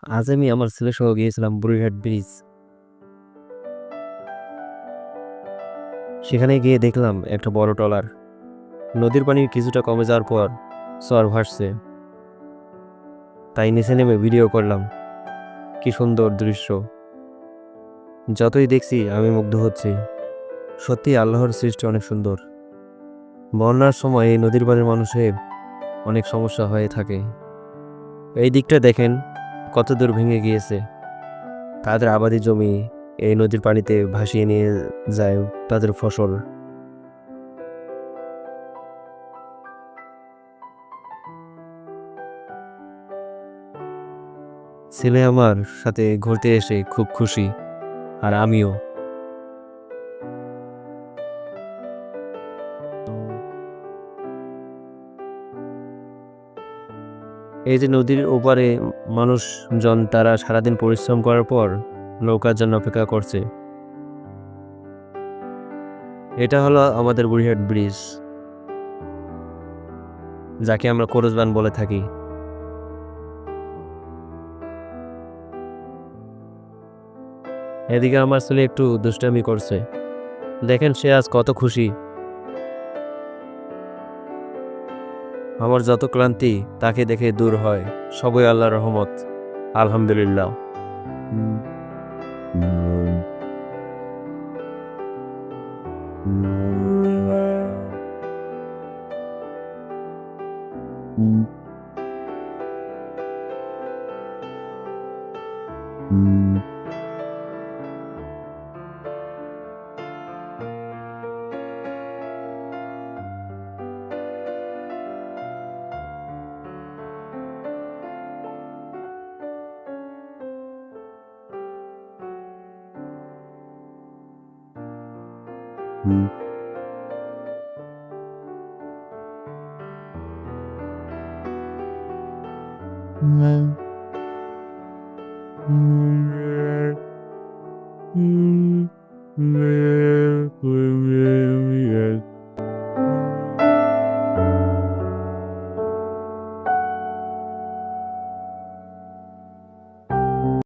আজ আমি আমার ছেলে সহ গিয়েছিলাম বুড়িরহাট ব্রিজ। সেখানে গিয়ে দেখলাম একটা বড় ট্রলার নদীর পানি কিছুটা কমে যাওয়ার পর চর ভাসছে। তাই নিচে নেমে ভিডিও করলাম। কি সুন্দর দৃশ্য! যতই দেখছি আমি মুগ্ধ হচ্ছি। সত্যি আল্লাহর সৃষ্টি অনেক সুন্দর। বন্যার সময় এই নদীর পানির মানুষের অনেক সমস্যা হয়ে থাকে। এই দিকটা দেখেন, কত দূর ভেঙে গিয়েছে। তাদের আবাদি জমি এই নদীর পানিতে ভাসিয়ে নিয়ে যায় তাদের ফসল। ছেলে আমার সাথে ঘুরতে এসে খুব খুশি, আর আমিও। এই যে নদীর ওপারে মানুষজন, তারা সারাদিন পরিশ্রম করার পর নৌকার জন্য অপেক্ষা করছে। এটা হলো আমাদের বুড়িহাট ব্রিজ, যাকে আমরা করজবান বলে থাকি। এদিকে আমার ছেলে একটু দুষ্টামি করছে। দেখেন সে আজ কত খুশি। আমার যত ক্লান্তি তাকে দেখে দূর হয়। সবই আল্লাহর রহমত। আলহামদুলিল্লাহ।